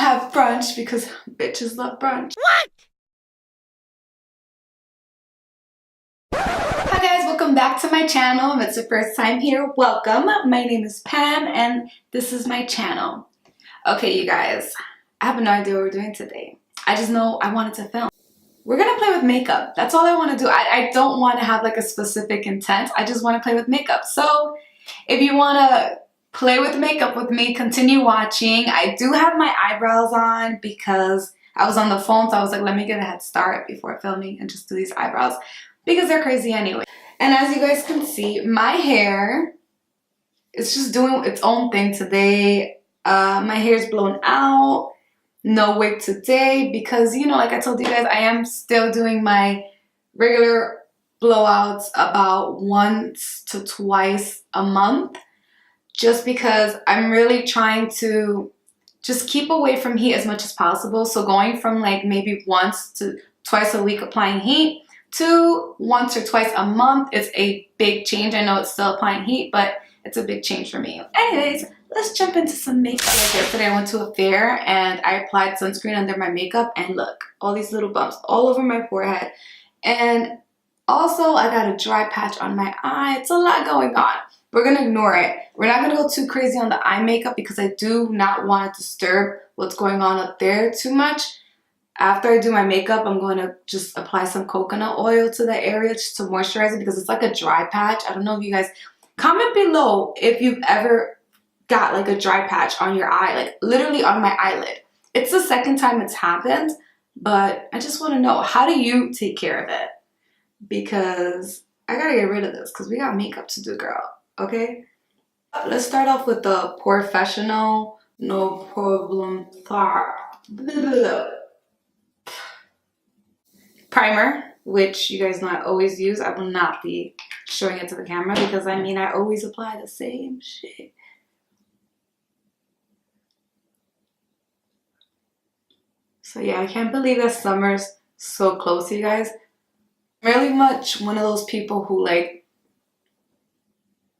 have brunch because bitches love brunch. What? Hi guys, welcome back to my channel. If it's your first time here, welcome. My name is Pam and this is my channel. Okay, you guys, I have no idea what we're doing today. I just know I wanted to film. We're gonna play with makeup. That's all I want to do. I don't want to have like a specific intent. I just want to play with makeup. So if you want to play with makeup with me, continue watching. I do have my eyebrows on because I was on the phone, so I was like, let me get a head start before filming and just do these eyebrows because they're crazy anyway. And as you guys can see, my hair is just doing its own thing today. My hair is blown out. No wig today because, you know, like I told you guys, I am still doing my regular blowouts about once to twice a month just because I'm really trying to just keep away from heat as much as possible. So going from like maybe once to twice a week applying heat to once or twice a month is a big change. I know it's still applying heat, but it's a big change for me. Anyways, let's jump into some makeup. Like yesterday I went to a fair and I applied sunscreen under my makeup and look, all these little bumps all over my forehead. And also I got a dry patch on my eye. It's a lot going on. We're gonna ignore it. We're not gonna go too crazy on the eye makeup because I do not want to disturb what's going on up there too much. After I do my makeup, I'm going to just apply some coconut oil to that area just to moisturize it because it's like a dry patch. I don't know if you guys, comment below if you've ever got like a dry patch on your eye, like literally on my eyelid. It's the second time it's happened, but I just want to know, how do you take care of it? Because I gotta get rid of this because we got makeup to do, girl. Okay, let's start off with the Professional No Problem primer, which you guys know I always use. I will not be showing it to the camera because I mean I always apply the same shit. So yeah, I can't believe that summer's so close, you guys. I'm really much one of those people who like,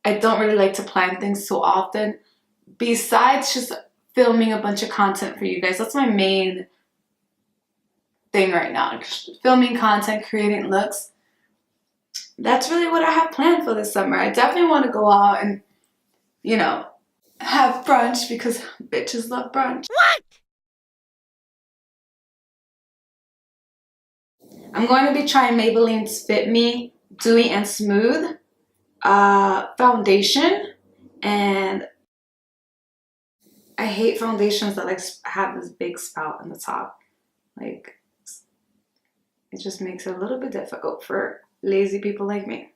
I don't really like to plan things so often. Besides just filming a bunch of content for you guys. That's my main thing right now. Just filming content, creating looks. That's really what I have planned for this summer. I definitely want to go out and, you know, have brunch because bitches love brunch. What? I'm going to be trying Maybelline's Fit Me Dewy and Smooth foundation, and I hate foundations that like have this big spout in the top. Like, it just makes it a little bit difficult for lazy people like me.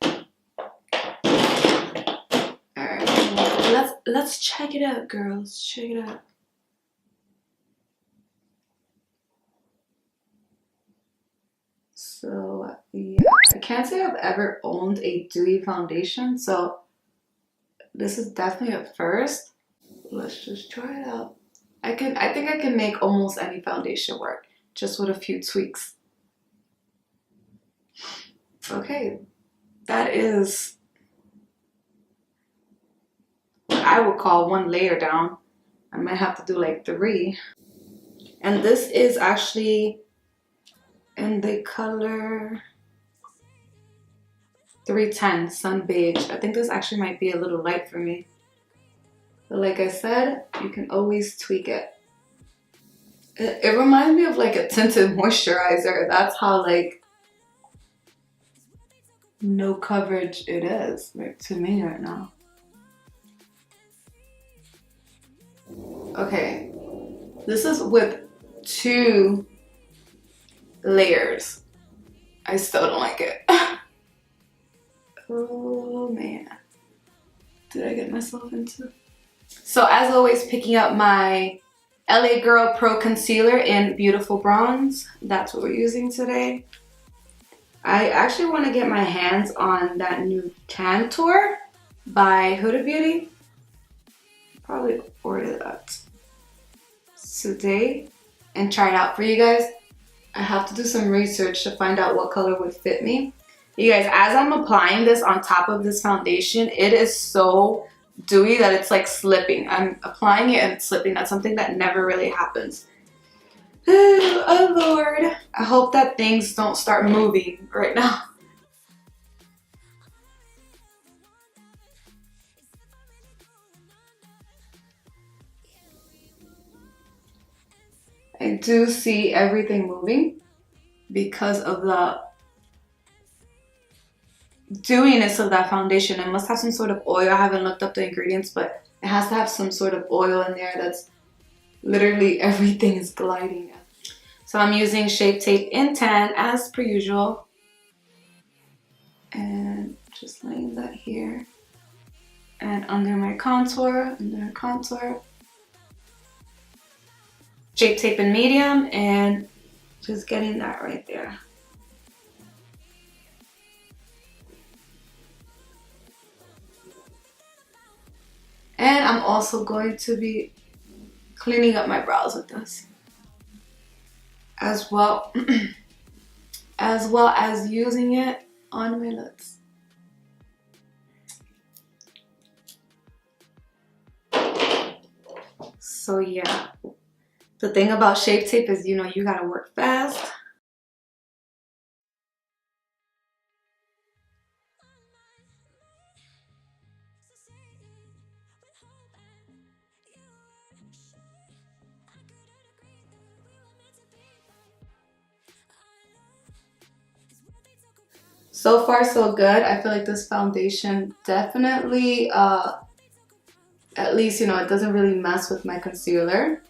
Alright, let's check it out, girls. Check it out. So yeah, I can't say I've ever owned a dewy foundation, so this is definitely a first. Let's just try it out. I think I can make almost any foundation work, just with a few tweaks. Okay, that is what I would call one layer down. I might have to do like 3. And this is actually in the color 310 Sun Beige. I think this actually might be a little light for me. But like I said, you can always tweak it. It reminds me of like a tinted moisturizer. That's how like no coverage it is like to me right now. Okay, this is with 2 layers. I still don't like it. Oh man, did I get myself into? So as always, picking up my LA Girl Pro Concealer in Beautiful Bronze. That's what we're using today. I actually want to get my hands on that new Tan Tour by Huda Beauty. Probably order that today and try it out for you guys. I have to do some research to find out what color would fit me. You guys, as I'm applying this on top of this foundation, it is so dewy that it's like slipping. I'm applying it and it's slipping. That's something that never really happens Oh Lord. I hope that things don't start moving right now. I do see everything moving because of the dewiness of that foundation. It must have some sort of oil. I haven't looked up the ingredients, but it has to have some sort of oil in there that's literally everything is gliding. So I'm using Shape Tape in Tan as per usual. And just laying that here. And under my contour, Shape Tape in medium and just getting that right there. And I'm also going to be cleaning up my brows with this as well, as well as using it on my lips. So yeah, the thing about Shape Tape is, you know, you gotta work fast. So far so good. I feel like this foundation definitely, at least, you know, it doesn't really mess with my concealer.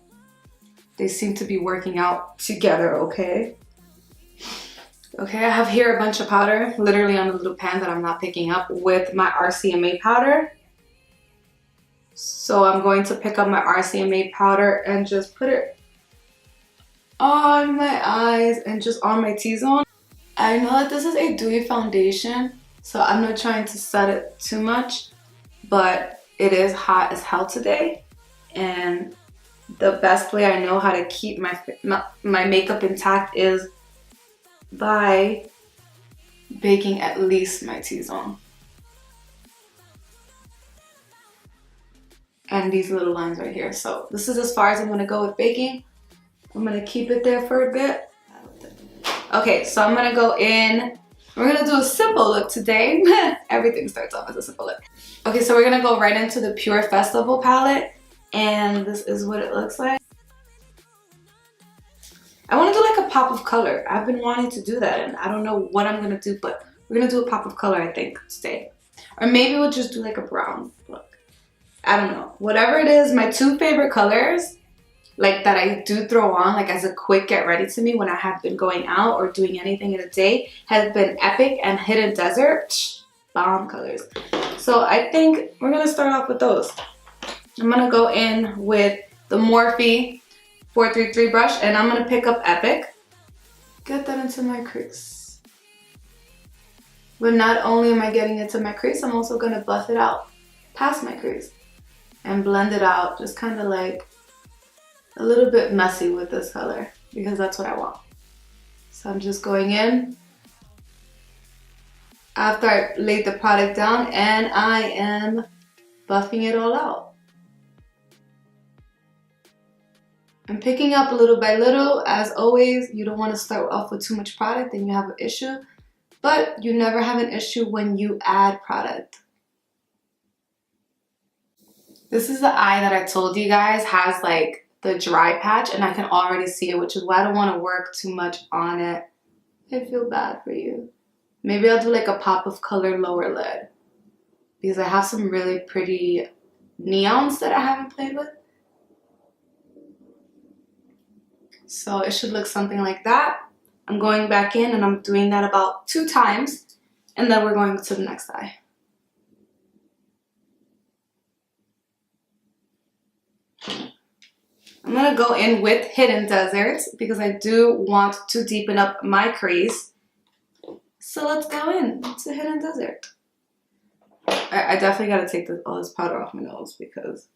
They seem to be working out together, okay? Okay, I have here a bunch of powder, literally on a little pan that I'm not picking up, with my RCMA powder. So I'm going to pick up my RCMA powder and just put it on my eyes and just on my T-zone. I know that this is a dewy foundation, so I'm not trying to set it too much, but it is hot as hell today, and the best way I know how to keep my makeup intact is by baking at least my T-zone. And these little lines right here. So this is as far as I'm gonna go with baking. I'm gonna keep it there for a bit. Okay, so I'm gonna go in. We're gonna do a simple look today. Everything starts off as a simple look. Okay, so we're gonna go right into the Pure Festival palette, and this is what it looks like. I wanna do like a pop of color. I've been wanting to do that, and I don't know what I'm gonna do, but we're gonna do a pop of color, I think, today. Or maybe we'll just do like a brown look. I don't know. Whatever it is, my two favorite colors, like that I do throw on like as a quick get ready to me when I have been going out or doing anything in a day, has been Epic and Hidden Desert. Bomb colors. So I think we're gonna start off with those. I'm gonna go in with the Morphe 433 brush, and I'm gonna pick up Epic. Get that into my crease. But not only am I getting it to my crease, I'm also gonna buff it out past my crease and blend it out, just kind of like a little bit messy with this color because that's what I want. So I'm just going in after I laid the product down, and I am buffing it all out. I'm picking up little by little. As always, you don't want to start off with too much product, then you have an issue. But you never have an issue when you add product. This is the eye that I told you guys has like the dry patch, and I can already see it, which is why I don't want to work too much on it. I feel bad for you. Maybe I'll do like a pop of color lower lid because I have some really pretty neons that I haven't played with. So it should look something like that. I'm going back in and I'm doing that about 2 times, and then we're going to the next eye. I'm gonna go in with Hidden Desert because I do want to deepen up my crease. So let's go in to Hidden Desert. I definitely gotta take all this powder off my nose because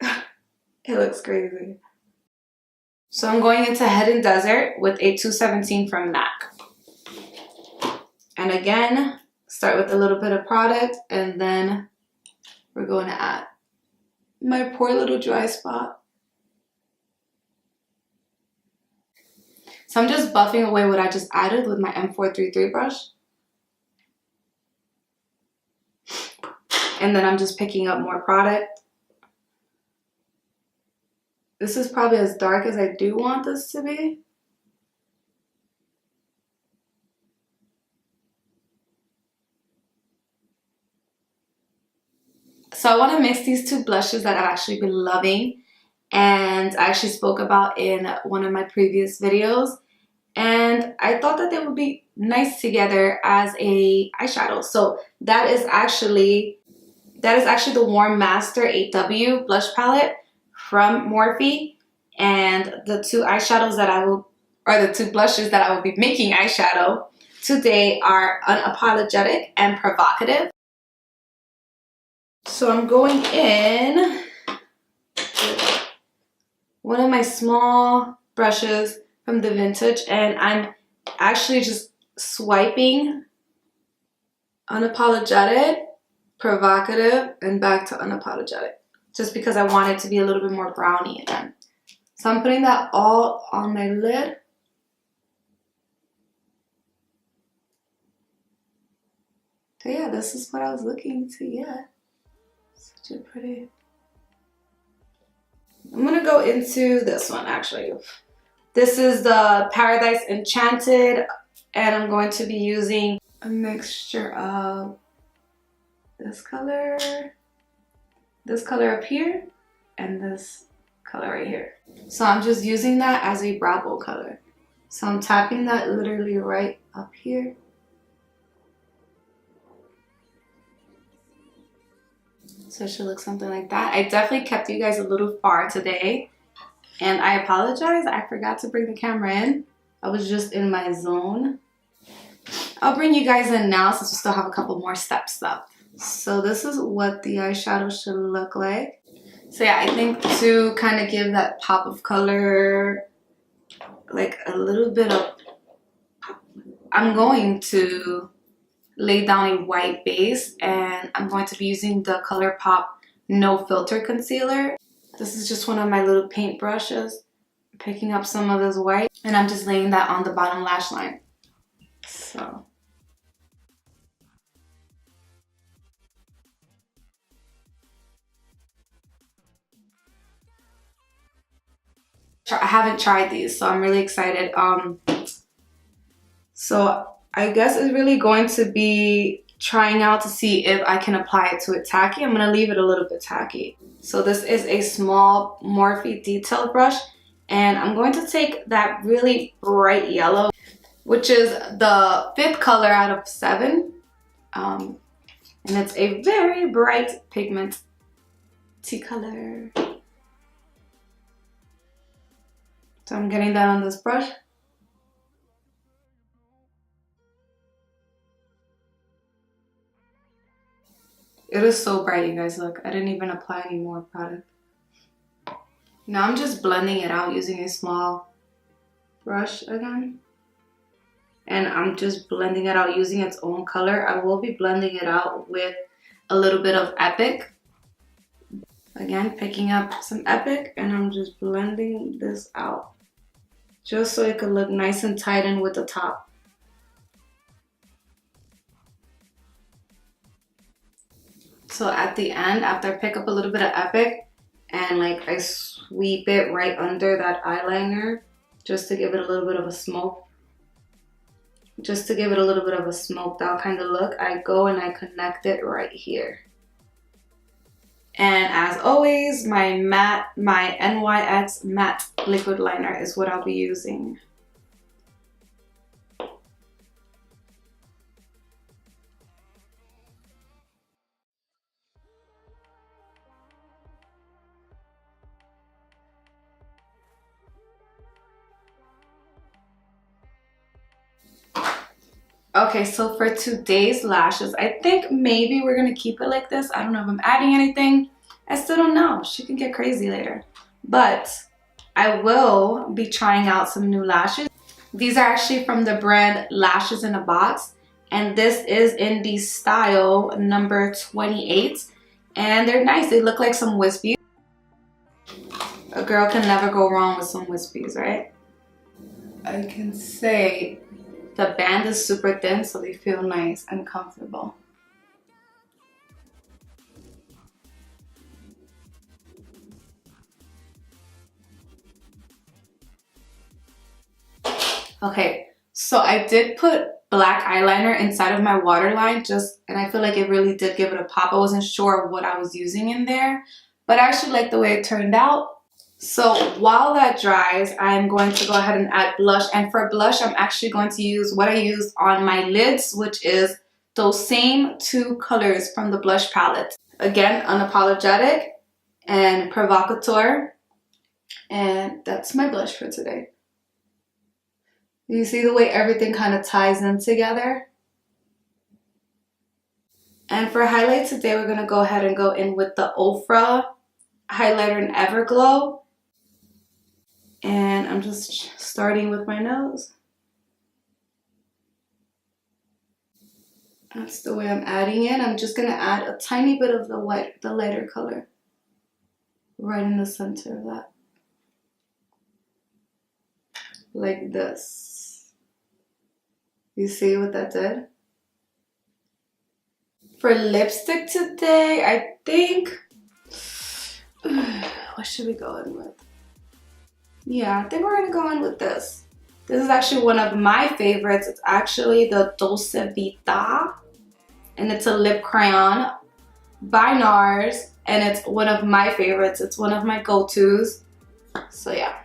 it looks crazy. So I'm going into Hidden Desert with a 217 from MAC. And again, start with a little bit of product, and then we're going to add my poor little dry spot. So I'm just buffing away what I just added with my M433 brush. And then I'm just picking up more product. This is probably as dark as I do want this to be. So I want to mix these two blushes that I've actually been loving and I actually spoke about in one of my previous videos. And I thought that they would be nice together as a eyeshadow. So that is actually the Warm Master 8W blush palette from Morphe. And the two eyeshadows that the two blushes that I will be making eyeshadow today are Unapologetic and Provocative. So I'm going in with one of my small brushes from the Vintage, and I'm actually just swiping Unapologetic, Provocative, and back to Unapologetic, just because I want it to be a little bit more browny again. So I'm putting that all on my lid. So yeah, this is what I was looking to get. Such a pretty. I'm gonna go into this one actually. This is the Paradise Enchanted, and I'm going to be using a mixture of this color up here, and this color right here. So I'm just using that as a brow bone color. So I'm tapping that literally right up here. So it should look something like that. I definitely kept you guys a little far today. And I apologize, I forgot to bring the camera in. I was just in my zone. I'll bring you guys in now since we still have a couple more steps left. So this is what the eyeshadow should look like. So yeah, I think to kind of give that pop of color, like a little bit of, I'm going to lay down a white base, and I'm going to be using the Colourpop No Filter Concealer. This is just one of my little paint brushes, picking up some of this white, and I'm just laying that on the bottom lash line. So I haven't tried these, so I'm really excited. So I guess it's really going to be trying out to see if I can apply it to it tacky. I'm going to leave it a little bit tacky. So this is a small Morphe detail brush, and I'm going to take that really bright yellow, which is the 5th color out of 7. And it's a very bright pigment tea color. So I'm getting that on this brush. It is so bright, you guys. Look, I didn't even apply any more product. Now I'm just blending it out using a small brush again. And I'm just blending it out using its own color. I will be blending it out with a little bit of Epic. Again, picking up some Epic, and I'm just blending this out, just so it could look nice and tight in with the top. So at the end, after I pick up a little bit of Epic, and like I sweep it right under that eyeliner, just to give it a little bit of a smoke. Just to give it a little bit of a smoked out kind of look, I go and I connect it right here. And as always, my NYX matte liquid liner is what I'll be using. Okay, so for today's lashes, I think maybe we're gonna keep it like this. I don't know if I'm adding anything. I still don't know. She can get crazy later. But I will be trying out some new lashes. These are actually from the brand Lashes in a Box. And this is in the style number 28. And they're nice. They look like some wispies. A girl can never go wrong with some wispies, right? I can say the band is super thin, so they feel nice and comfortable. Okay, so I did put black eyeliner inside of my waterline and I feel like it really did give it a pop. I wasn't sure what I was using in there, but I actually like the way it turned out. So while that dries, I'm going to go ahead and add blush. And for blush, I'm actually going to use what I used on my lids, which is those same two colors from the blush palette. Again, Unapologetic and Provocative. And that's my blush for today. You see the way everything kind of ties in together? And for highlight today, we're going to go ahead and go in with the Ofra highlighter in Everglow. And I'm just starting with my nose. That's the way I'm adding it. I'm just going to add a tiny bit of the lighter color right in the center of that. Like this. You see what that did? For lipstick today, I think, what should we go in with? Yeah, I think we're gonna go in with this. This is actually one of my favorites. It's actually the Dolce Vita, and it's a lip crayon by Nars, and it's one of my favorites. It's one of my go-tos. So yeah.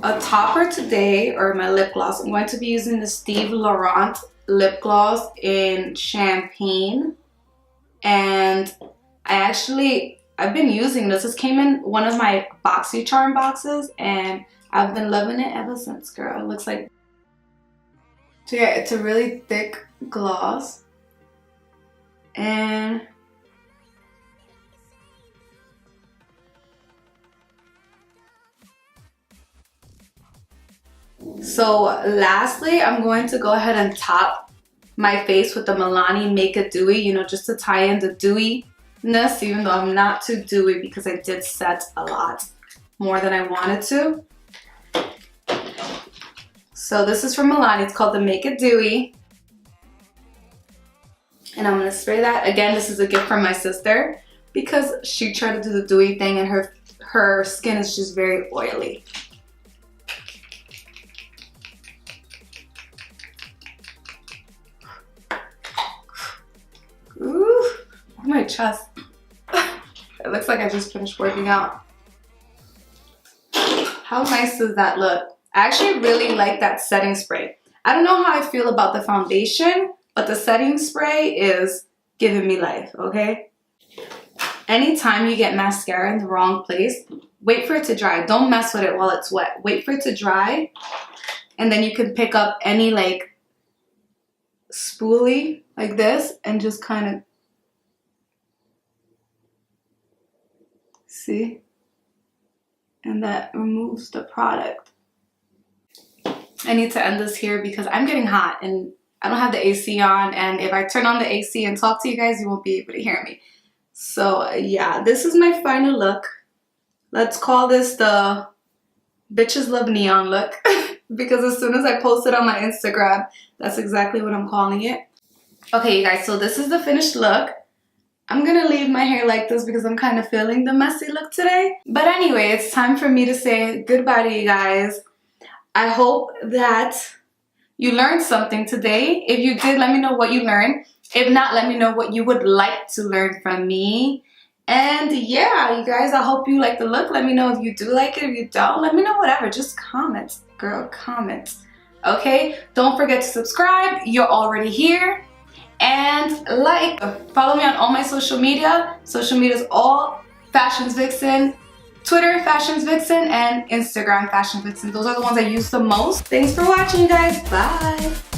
A topper today, or my lip gloss, I'm going to be using the Steve Laurent lip gloss in Champagne. And I've been using this. This came in one of my BoxyCharm boxes, and I've been loving it ever since, girl. It looks like... So yeah, it's a really thick gloss. And... So lastly, I'm going to go ahead and top my face with the Milani Make It Dewy, you know, just to tie in the dewiness, even though I'm not too dewy because I did set a lot more than I wanted to. So this is from Milani. It's called the Make It Dewy. And I'm going to spray that. Again, this is a gift from my sister because she tried to do the dewy thing and her skin is just very oily. Ooh, on my chest. It looks like I just finished working out. How nice does that look? I actually really like that setting spray. I don't know how I feel about the foundation, but the setting spray is giving me life, okay? Anytime you get mascara in the wrong place, wait for it to dry. Don't mess with it while it's wet. Wait for it to dry, and then you can pick up any like spoolie like this and just kind of see, and that removes the product. I need to end this here because I'm getting hot and I don't have the AC on, and if I turn on the AC and talk to you guys, you won't be able to hear me. So yeah, this is my final look. Let's call this the Bitches Love Neon look because as soon as I post it on my Instagram, that's exactly what I'm calling it. Okay, you guys, so this is the finished look. I'm gonna leave my hair like this because I'm kind of feeling the messy look today. But anyway, it's time for me to say goodbye to you guys. I hope that you learned something today. If you did, let me know what you learned. If not, let me know what you would like to learn from me. And yeah, you guys, I hope you like the look. Let me know if you do like it. If you don't, let me know whatever. Just comment, girl, comment. Okay? Don't forget to subscribe. You're already here. And like, follow me on all my social media. Social media is all FashionsVixen. Twitter, FashionsVixen, and Instagram, FashionsVixen. Those are the ones I use the most. Thanks for watching, you guys. Bye.